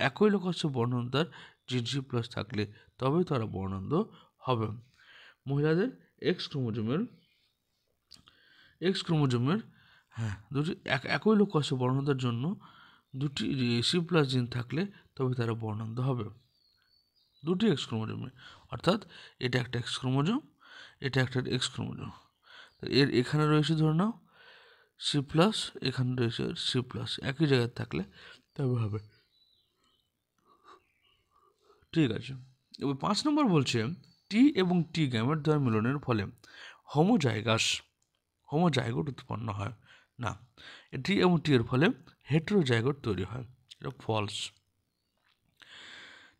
একই লক্ষ্য বর্ণান্ধার জিনসি প্লাস থাকলে তবেই তারা বর্ণান্ধ হবে। মহিলাদের এক্স ক্রোমোজোমের হ্যাঁ দুটি একই লক্ষ্য বর্ণনার জন্য দুটি সি প্লাস জিন থাকলে তবে তারা বর্ণান্ধ হবে। দুটি এক্স ক্রোমোজোমে, অর্থাৎ এটা একটা এক্স ক্রোমোজোম, এটা একটা এক্স ক্রোমোজোম। এর এখানে রয়েছে ধরে নাও সি প্লাস, এখানে রয়েছে সি প্লাস, একই জায়গায় থাকলে তবে হবে। ঠিক আছে, এবার 5 নম্বর বলছে টি এবং টি গ্যামেট দ্বয় মিলনের ফলে হোমোজাইগোট উৎপন্ন হয় না, টি এবং টি এর ফলে হেটেরোজাইগোট তৈরি হয়, এটা ফলস।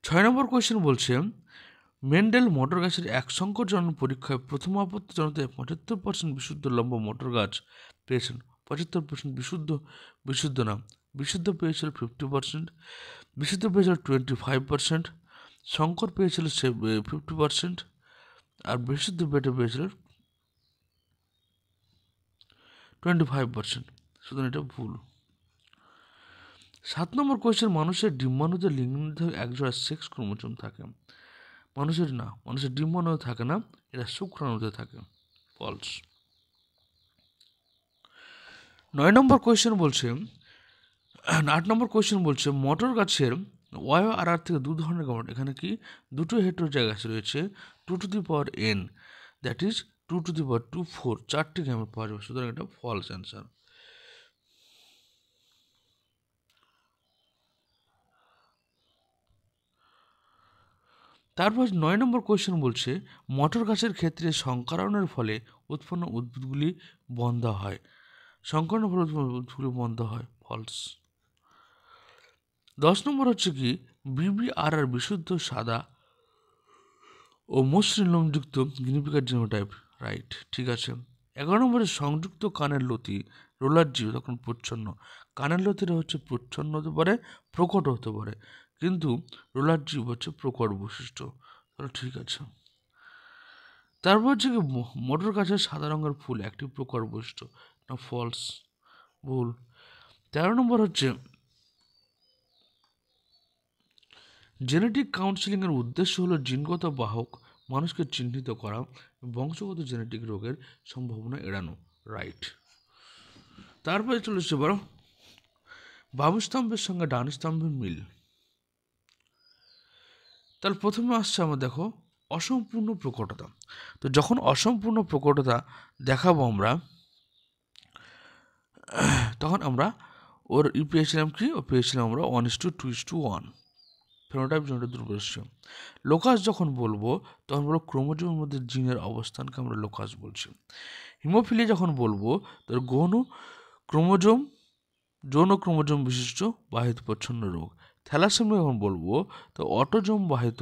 6 নম্বর কোয়েশ্চেন বলছে মেন্ডেল মটর গাছের এক সংকর জনন পরীক্ষায় প্রথম আপত্তিজনকতে 75% বিশুদ্ধ লম্বা মটর গাছ পেয়েছেন। 75% বিশুদ্ধ না, বিশুদ্ধ পেয়েছিল 50%, বিশুদ্ধ পেয়েছিল 25%, সংকর পেয়েছিল 50%, আর বিশুদ্ধ বেটে পেয়েছিল 25%। সুতরাং এটা ভুল। 7 নম্বর কোয়েশ্চেন মানুষের ডিম্বাণুতে লিঙ্গ নির্ধারক একজোড়া সেক্স ক্রোমোজোম থাকে। মানুষের ডিম্বাণুতে থাকে না, এরা শুক্রাণুতে থাকে, ফলস। 9 নম্বর কোয়েশ্চেন বলছে 8 নম্বর কোয়েশ্চেন বলছে মটর গাছের YR থেকে দু ধরনের গামেট, এখানে কি দুটো হেটেরোজাইগাস রয়েছে 2n, দ্যাট ইজ 2^4, 4টি গ্যামেট পাওয়া যাবে, সুতরাং এটা ফলস অ্যান্সার। তারপর 9 নম্বর কোয়েশ্চেন বলছে মটর গাছের ক্ষেত্রে সংকরণের ফলে উৎপন্ন উদ্ভিদগুলি বন্ধ হয়, সংকরণের ফলে উৎপন্ন উদ্ভিদগুলি বন্ধ হয়, ফলস। 10 নম্বর হচ্ছে কি BBRR বিশুদ্ধ সাদা ও মসৃণ লোমযুক্ত গিনিপিগের জিনোটাইপ, রাইট, ঠিক আছে। 11 নম্বরে সংযুক্ত কানের লতি রোলার জীব তখন প্রচ্ছন্ন, কানের লতিটা হচ্ছে প্রচ্ছন্ন হতে পারে, প্রকট হতে পারে, কিন্তু রোলার জীব হচ্ছে প্রকট বৈশিষ্ট্য, তাহলে ঠিক আছে। তারপর হচ্ছে কি মটর গাছের সাদা রঙের ফুল একটি প্রকট বৈশিষ্ট্য, না ফলস, ভুল। 13 নম্বর হচ্ছে জেনেটিক কাউন্সেলিংয়ের উদ্দেশ্য হলো জিনগত বাহক মানুষকে চিহ্নিত করা, বংশগত জেনেটিক রোগের সম্ভাবনা এড়ানো, রাইট। তারপরে চলে এসছে বড় বাম স্তম্ভের সঙ্গে ডান স্তম্ভের মিল। তাহলে প্রথমে আসছে আমার দেখো অসম্পূর্ণ প্রকটতা। তো যখন অসম্পূর্ণ প্রকটতা দেখাবো আমরা, তখন আমরা ওর পেয়েছিলাম কি, ও পেয়েছিলাম আমরা 1:2:1, ফেনোটাইপ জিনোটাইপ দুর্বলস্য। লোকাস যখন বলবো তখন বলবো ক্রোমোজোমের মধ্যে জিনের অবস্থানকে আমরা লোকাস বলছি। হিমোফিলিয়া যখন বলবো তার যৌন ক্রোমোজোম বিশিষ্ট বাহিত প্রচ্ছন্ন রোগ। থ্যালাসেমিয়া যখন বলবো তো অটোজোম বাহিত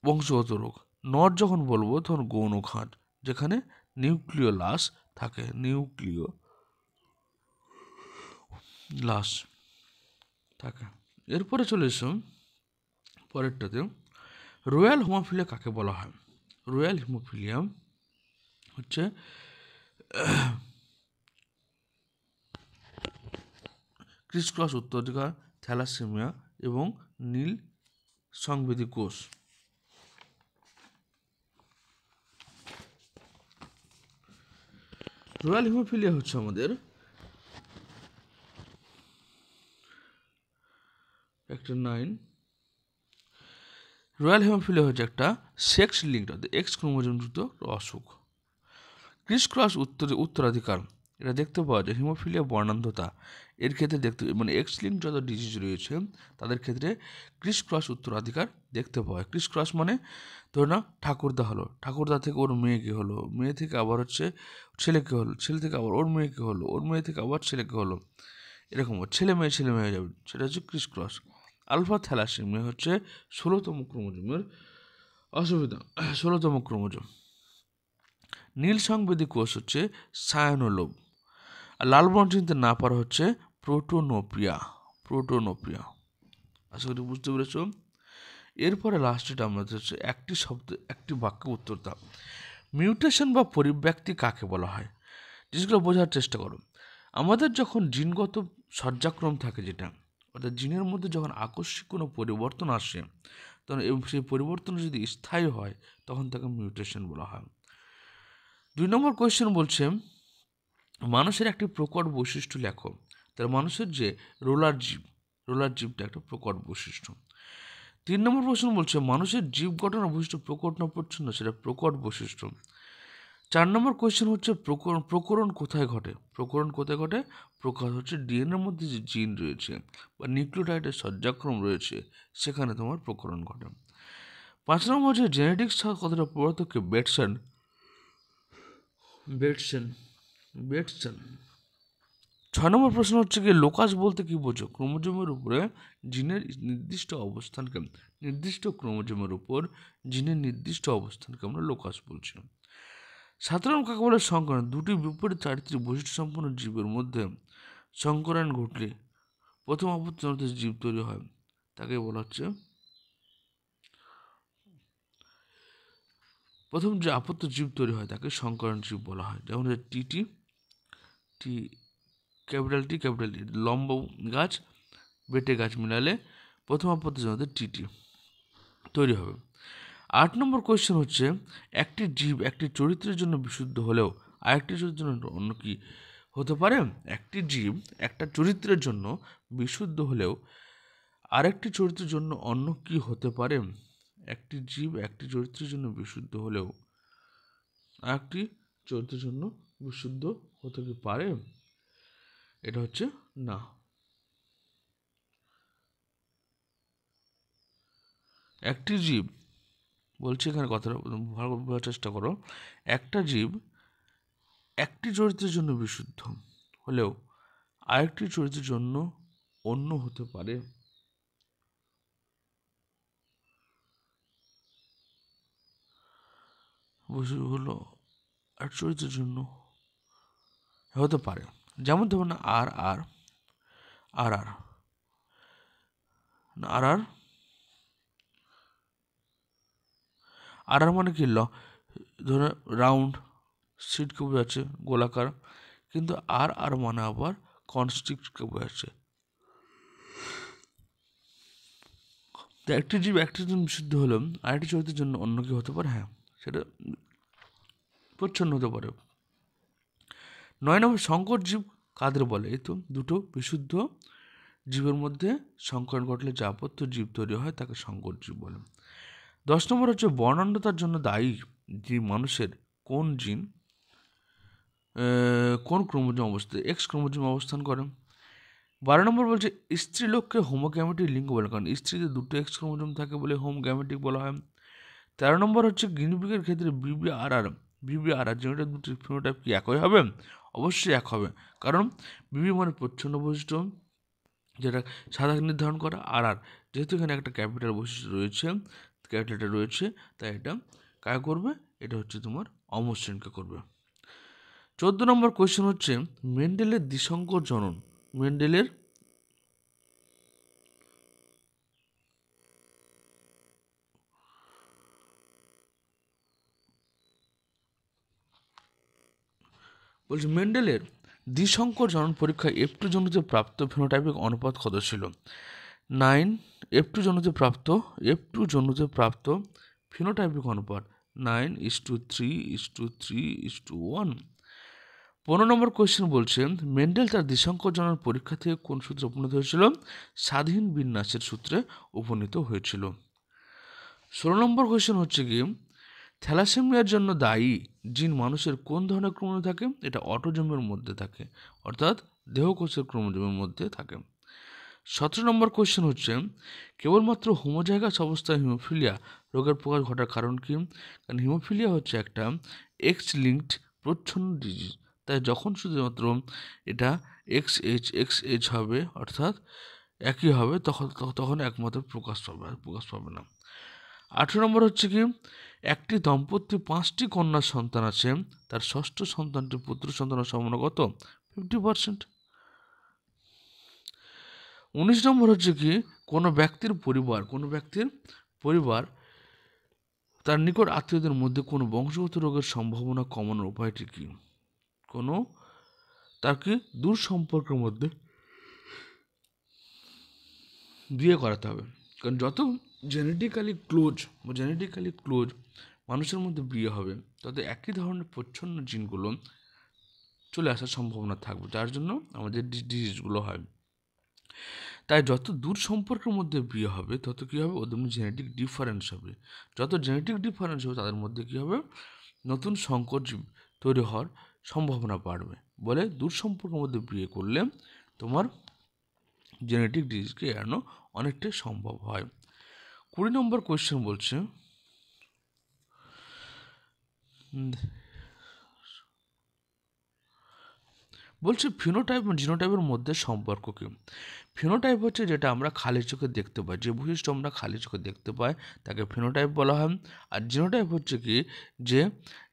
বংশগত রোগ। নট যখন বলবো তখন গৌণ খাঁজ যেখানে নিউক্লিওলাস থাকে, নিউক্লিওলাস থাকে। এরপরে চলে এসো পরেরটাতে রয়্যাল হিমোফিলিয়া কাকে বলা হয়। রয়্যাল হিমোফিলিয়া হচ্ছে ক্রিসক্রস উত্তরাধিকার, থ্যালাসেমিয়া এবং নীল সংবেদী কোষ। রয়্যাল হিমোফিলিয়া হচ্ছে আমাদের একটা 9। রয়্যাল হিমোফিলিয়া হচ্ছে একটা সেক্স লিঙ্কড এক্স ক্রোমোজোমযুক্ত অসুখ। ক্রিসক্রস উত্তরাধিকার এটা দেখতে পাওয়া যায় হিমোফিলিয়া বর্ণান্ধতা এর ক্ষেত্রে দেখতে, মানে এক্স লিঙ্ক যত ডিজিজ রয়েছে তাদের ক্ষেত্রে ক্রিসক্রস উত্তরাধিকার দেখতে পাওয়া যায়। ক্রিসক্রস মানে ধরো না ঠাকুরদা হলো, ঠাকুরদা থেকে ওর মেয়েকে হলো, মেয়ে থেকে আবার হচ্ছে ছেলেকে হলো, ছেলে থেকে আবার ওর মেয়েকে হলো, ওর মেয়ে থেকে আবার ছেলেকে হলো, এরকম ছেলে মেয়ে হয়ে যাবে, সেটা হচ্ছে ক্রিসক্রস। আলফা থ্যালাসেমিয়া হচ্ছে 16তম ক্রোমোজোমের অসুবিধা, 16তম ক্রোমোজোম। নীল সংবেদী কোষ হচ্ছে সায়ানোলোব। আর লাল বর্ণ চিনতে না পারা হচ্ছে প্রোটোনোপিয়া। আশা করি বুঝতে পেরেছ। এরপরে লাস্টেটা আমাদের হচ্ছে একটি বাক্য উত্তর দাও। মিউটেশন বা পরিব্যক্তি কাকে বলা হয়, জিনিসগুলো বোঝার চেষ্টা করো। আমাদের যখন জিনগত সজ্জাক্রম থাকে, যেটা অর্থাৎ জিনের মধ্যে যখন আকস্মিক কোনো পরিবর্তন আসে, তখন সেই পরিবর্তন যদি স্থায়ী হয় তখন তাকে মিউটেশন বলা হয়। 2 নম্বর কোয়েশ্চেন বলছে মানুষের একটি প্রকট বৈশিষ্ট্য লেখো। তাহলে মানুষের যে রোলার জীবটা একটা প্রকট বৈশিষ্ট্য। 3 নম্বর প্রশ্ন বলছে মানুষের জীব গঠনের বৈশিষ্ট্য প্রকট না প্রচ্ছন্ন, সেটা প্রকট বৈশিষ্ট্য। 4 নম্বর কোয়েশ্চেন হচ্ছে প্রকরণ কোথায় ঘটে? প্রকরণ কোথায় ঘটে? প্রকাশ হচ্ছে ডিএনএর মধ্যে যে জিন রয়েছে বা নিউক্লিওটাইডের সজ্জাক্রম রয়েছে, সেখানে তোমার প্রকরণ ঘটে। 5 নম্বর হচ্ছে জেনেটিক্স কথাটা প্রবর্তককে বেটসন বেটসন বেটসন 6 নম্বর প্রশ্ন হচ্ছে কি লোকাস বলতে কি বোঝো? ক্রোমোজোমের উপরে জিনের নির্দিষ্ট ক্রোমোজোমের উপর জিনের নির্দিষ্ট অবস্থানকে আমরা লোকাস বলছি। 7 নম্বর কাকে বলে সংকরণ? দুটি বিপরীত চারিত্রিক বৈশিষ্ট্য সম্পন্ন জীবের মধ্যে সংকরণ ঘটলে প্রথম আপত্তিজনক জীব তৈরি হয়, তাকে বলা হচ্ছে প্রথম যে আপত্ত জীব তৈরি হয় তাকে সংকরণ জীব বলা হয়। যেমন টি ক্যাপিটাল টি লম্ব গাছ বেটে গাছ মিলালে প্রথম আপত্তিজনক টিটি তৈরি হবে। 8 নম্বর কোয়েশ্চেন হচ্ছে একটি জীব একটি চরিত্রের জন্য বিশুদ্ধ হলেও আরেকটি চরিত্রের জন্য অন্য কি হতে পারে? একটি জীব একটা চরিত্রের জন্য বিশুদ্ধ হলেও আরেকটি চরিত্রের জন্য অন্য কি হতে পারে? একটি জীব একটি চরিত্রের জন্য বিশুদ্ধ হলেও আরেকটি চরিত্রের জন্য বিশুদ্ধ হতে কি পারে? এটা হচ্ছে না। একটি জীব বলছি, এখানে কথাটা ভালো বোঝার চেষ্টা করো। একটা জীব একটি চরিত্রের জন্য বিশুদ্ধ হলেও আরেকটি চরিত্রের জন্য অন্য হতে পারে। হলো এক চরিত্রের জন্য হতে পারে। যেমন ধরুন আর আর আর আর আর আর আর আর মানে কি ধরুন রাউন্ড সিটকে বোঝাচ্ছে গোলাকার, কিন্তু আর আর মানে আবার কনস্ট্রিক্টকে বোঝাচ্ছে। তো একটি জীব একটি জন বিশুদ্ধ হলেও আরেকটি চরিত্রের জন্য অন্য কি হতে পারে? হ্যাঁ, সেটা প্রচ্ছন্ন হতে পারে। 9 নম্বর সংকর জীব কাদের বলে? এই তো দুটো বিশুদ্ধ জীবের মধ্যে সংকরণ ঘটলে যে আপত্য জীব তৈরি হয় তাকে সংকর জীব বলে। 10 নম্বর হচ্ছে বর্ণাঢ্যতার জন্য দায়ী জীব মানুষের কোন জিন কোন ক্রোমোজোম অবস্থায় এক্স ক্রোমোজোম অবস্থান করে। 12 নম্বর বলছে স্ত্রীলোককে হোমোগ্যামেটিক লিঙ্গ বলে, কারণ স্ত্রীতে দুটো এক্স ক্রোমোজোম থাকে বলে হোমোগ্যামেটিক বলা হয়। 13 নম্বর হচ্ছে গিনিপিগের ক্ষেত্রে বিবিআরআর যেটা দুটি ফিনোটাইপ কি একই হবে? অবশ্যই এক হবে, কারণ বিবি মানে প্রচ্ছন্ন বৈশিষ্ট্য যেটা সাদা নির্ধারণ করা, আর যেহেতু এখানে একটা ক্যাপিটাল বৈশিষ্ট্য রয়েছে তাই এটা কাকে করবে? এটা হচ্ছে তোমার অমসৃণকে করবে। 14 নম্বর কোয়েশ্চেন হচ্ছে মেন্ডেলের দ্বিসংকর জনন। মেন্ডেলের মেন্ডেলের দ্বিসংকর জনন পরীক্ষায় F2 জনুতে প্রাপ্ত ফিনোটাইপিক অনুপাত কত ছিল? 9 F2 জনুতে প্রাপ্ত ফিনোটাইপিক অনুপাত 9:3:3:1। 15 নম্বর কোয়েশ্চেন বলছে মেন্ডেল তার দ্বিসংকর জনন পরীক্ষা থেকে কোন সূত্রে উপনীত হয়েছিল? স্বাধীন বিন্যাসের সূত্রে উপনীত হয়েছিল। 16 নম্বর কোয়েশ্চেন হচ্ছে কি থ্যালাসেমিয়ার জন্য দায়ী জিন মানুষের কোন ধরনের ক্রোমোজোমে থাকে? এটা অটোজোমের মধ্যে থাকে, অর্থাৎ দেহকোষের ক্রোমোজোমের মধ্যে থাকে। 17 নম্বর কোয়েশ্চেন হচ্ছে কেবলমাত্র হোমোজাইগাস অবস্থায় হিমোফিলিয়া রোগের প্রকাশ ঘটার কারণ কি? কারণ হিমোফিলিয়া হচ্ছে একটা এক্স লিঙ্কড প্রচ্ছন্ন ডিজিজ, তাই যখন শুধুমাত্র এটা এক্স হবে অর্থাৎ একই হবে তখন একমাত্র প্রকাশ পাবে না। 18 নম্বর হচ্ছে কি একটি দম্পতি 5টি কন্যার সন্তান আছে, তার ষষ্ঠ সন্তানটি পুত্র সন্তানের সম্ভাবনা কত? 50%। 19 নম্বর হচ্ছে কি কোনো ব্যক্তির পরিবার তার নিকট আত্মীয়দের মধ্যে কোনো বংশগত রোগের সম্ভাবনা কমানোর উপায়টি কি? তার কি দূর সম্পর্কের মধ্যে বিয়ে করাতে হবে, কারণ যত জেনেটিক্যালি ক্লোজ মানুষের মধ্যে বিয়ে হবে, তাদের একই ধরনের প্রচ্ছন্ন জিনগুলো চলে আসার সম্ভাবনা থাকবে, যার জন্য আমাদের ডিজিজগুলো হয়। তাই যত দূর সম্পর্কের মধ্যে বিয়ে হবে তত কী হবে, ওদের মধ্যে জেনেটিক ডিফারেন্স হবে। যত জেনেটিক ডিফারেন্স হবে তাদের মধ্যে কী হবে, নতুন সংকর জীব তৈরি হওয়ার সম্ভাবনা বাড়বে। বলে দূর সম্পর্কের মধ্যে বিয়ে করলে তোমার জেনেটিক ডিজিজকে এড়ানো অনেকটাই সম্ভব হয়। 20 নম্বর কোয়েশ্চেন বলছে ফিনোটাইপ এবং জিনোটাইপের মধ্যে সম্পর্ক কী। ফিনোটাইপ হচ্ছে যেটা আমরা খালি চোখে দেখতে পাই, যে বৈশিষ্ট্য আমরা খালি চোখে দেখতে পাই তাকে ফিনোটাইপ বলা হয়। আর জিনোটাইপ হচ্ছে কি,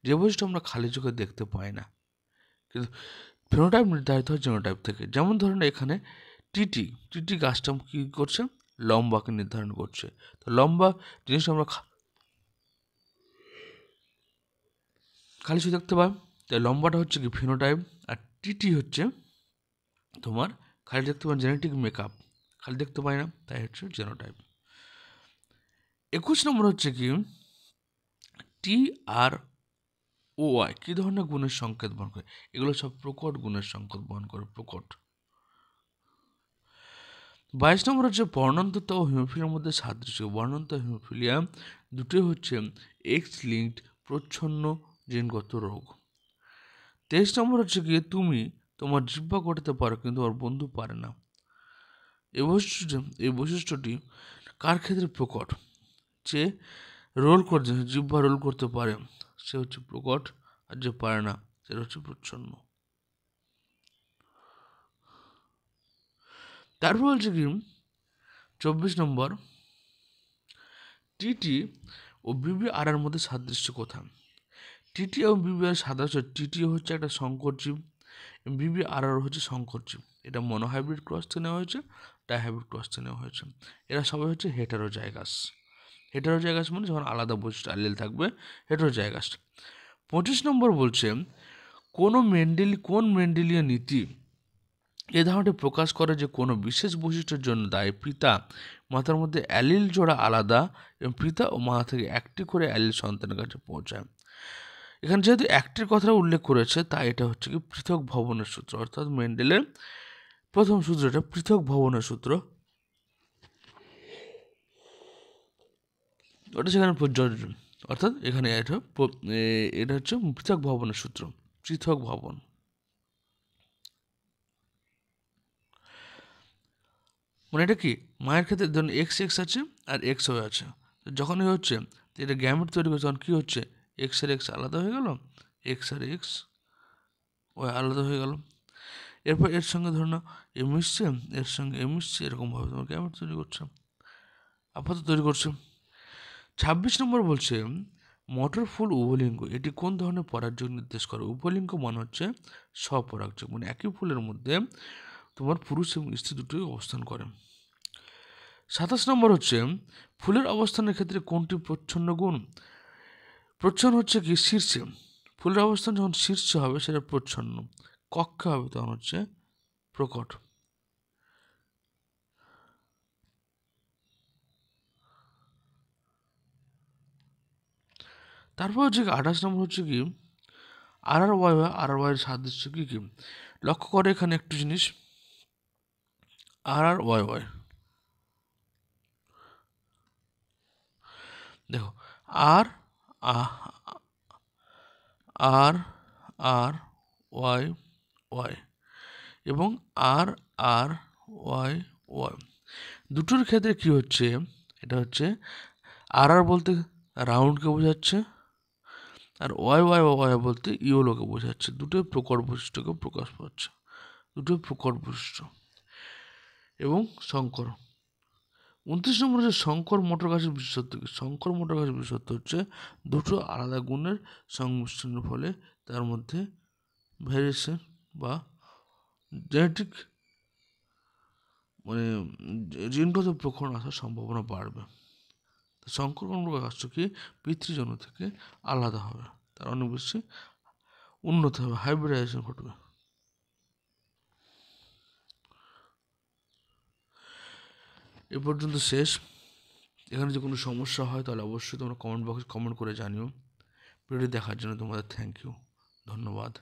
যে বৈশিষ্ট্য আমরা খালি চোখে দেখতে পাই না, কিন্তু ফিনোটাইপ নির্ধারিত হয় জিনোটাইপ থেকে। যেমন ধরেন এখানে টিটি গাছটা কী করছে, লম্বাকে নির্ধারণ করছে। তো লম্বা জিনিসটা আমরা খালি চোখে দেখতে পাই, তাই লম্বাটা হচ্ছে কি ফিনোটাইপ। আর টিটি হচ্ছে তোমার খালি দেখতে পাই জেনেটিক মেকআপ, খালি দেখতে পাই না, তাই হচ্ছে জেনোটাইপ। 21 নম্বর হচ্ছে কি TROY কী ধরনের গুণের সংকেত বহন করে। এগুলো সব প্রকট গুণের সংকেত বহন করে, প্রকট। 22 নম্বর হচ্ছে বর্ণান্ততা ও হিমোফিলিয়ার মধ্যে সাদৃশ্য। বর্ণান্ততা হিমোফিলিয়া দুটোই হচ্ছে এক্স লিঙ্কড প্রচ্ছন্ন জিনগত রোগ। 23 নম্বর হচ্ছে কি তুমি তোমার জিহ্বা করতে পারো কিন্তু তোমার বন্ধু পারে না। এই বৈশিষ্ট্যটি কার ক্ষেত্রে প্রকট, যে জিহ্বা রোল করতে পারে সে হচ্ছে প্রকট, আর যে পারে না সেটা হচ্ছে প্রচ্ছন্ন। তারপর হচ্ছে কি 24 নম্বর টিটি ও BBR এর মধ্যে সাদৃশ্য কোথায়। টিটি এবং BBR সাদৃশ্য, টিটি হচ্ছে একটা সংকর জীব, BBR হচ্ছে সংকর জীব। এটা মনোহাইব্রিড ক্রস থেকে নেওয়া হয়েছে, ডাইহাইব্রিড ক্রস থেকে নেওয়া হয়েছে। এরা সবাই হচ্ছে হেটারোজাইগাস। হেটারোজাইগাস মানে যখন আলাদা বৈশিষ্ট্য অ্যালিল থাকবে, হেটারোজাইগাস। 25 নম্বর বলছে কোন মেন্ডেলীয় নীতি এ ধারণাটি প্রকাশ করে যে কোনো বিশেষ বৈশিষ্ট্যের জন্য দায়ী পিতা মাতার মধ্যে অ্যালিল জোড়া আলাদা এবং পিতা ও মাতা থেকে একটি করে অ্যালিল সন্তানের কাছে পৌঁছায়। এখানে যেহেতু একটির কথা উল্লেখ করেছে তাই এটা হচ্ছে কি পৃথক ভবনের সূত্র, অর্থাৎ মেন্ডেলের প্রথম সূত্র, এটা পৃথক ভবনের সূত্র। ওটা সেখানে প্রযোজ্য, অর্থাৎ এখানে এটা হচ্ছে পৃথক ভবনের সূত্র, পৃথক ভবন। মানে এটা কি মায়ের ক্ষেত্রে ধরুন এক্স আছে আর এক্স ওয়াই আছে, যখনই হচ্ছে এটা গ্যামেট তৈরি করছে তখন কী হচ্ছে, এক্স আর এক্স আলাদা হয়ে গেল, এক্স আর এক্স ওয়াই আলাদা হয়ে গেল। এরপর এর সঙ্গে ধরো না এ মিশছে, এর সঙ্গে এ মিশছে, এরকমভাবে তোমার গ্যামেট তৈরি করছে, আপাতত তৈরি করছে। 26 নম্বর বলছে মটর ফুল উভলিঙ্গ, এটি কোন ধরনের পরাগযোগ নির্দেশ করে। উভলিঙ্গ মানে হচ্ছে স্বপরাগযোগ, মানে একই ফুলের মধ্যে তোমার পুরুষ এবং স্ত্রী দুটোই অবস্থান করে। 27 নম্বর হচ্ছে ফুলের অবস্থানের ক্ষেত্রে কোনটি প্রচ্ছন্ন গুণ। প্রচ্ছন্ন হচ্ছে কি শীর্ষে, ফুলের অবস্থান যখন শীর্ষে হবে সেটা প্রচ্ছন্ন, কক্ষে হবে তখন হচ্ছে প্রকট। তারপর হচ্ছে 28 নম্বর হচ্ছে কি আর ওয়াই সাদৃশ্য কি কি। লক্ষ্য করে এখানে একটু জিনিস, ওয়াই দেখো আর আর আর ওয়াই ওয়াই এবং আর আর ওয়াই ওয়াই দুটোর ক্ষেত্রে কি হচ্ছে, এটা হচ্ছে আর বলতে রাউন্ডকে বোঝাচ্ছে, আর ওয়াই বলতে ইয়োলোকে বোঝাচ্ছে। দুটোই প্রকট বৈশিষ্ট্যকে প্রকাশ পাচ্ছে, দুটোই প্রকট বৈশিষ্ট্য। এবং শঙ্কর 29 নম্বর হচ্ছে শঙ্কর মোটর গাছের বিশেষত্ব কি। শঙ্কর মোটর গাছের বিশেষত্ব হচ্ছে দুটো আলাদা গুণের সংমিশ্রণের ফলে তার মধ্যে ভ্যারিয়েশন বা জেনেটিক মানে জিনগত প্রকরণ আসার সম্ভাবনা বাড়বে। শঙ্কর মোটর গাছটা কি পিতৃজন্ম থেকে আলাদা হবে, তার অনেক বেশি উন্নত হবে, হাইব্রিডাইজেশন ঘটবে। এ পর্যন্ত শেষ। এখানে যদি কোনো সমস্যা হয় তাহলে অবশ্যই তোমরা কমেন্ট বক্সে কমেন্ট করে জানিও। ভিডিওটি দেখার জন্য তোমাদের থ্যাংক ইউ, ধন্যবাদ।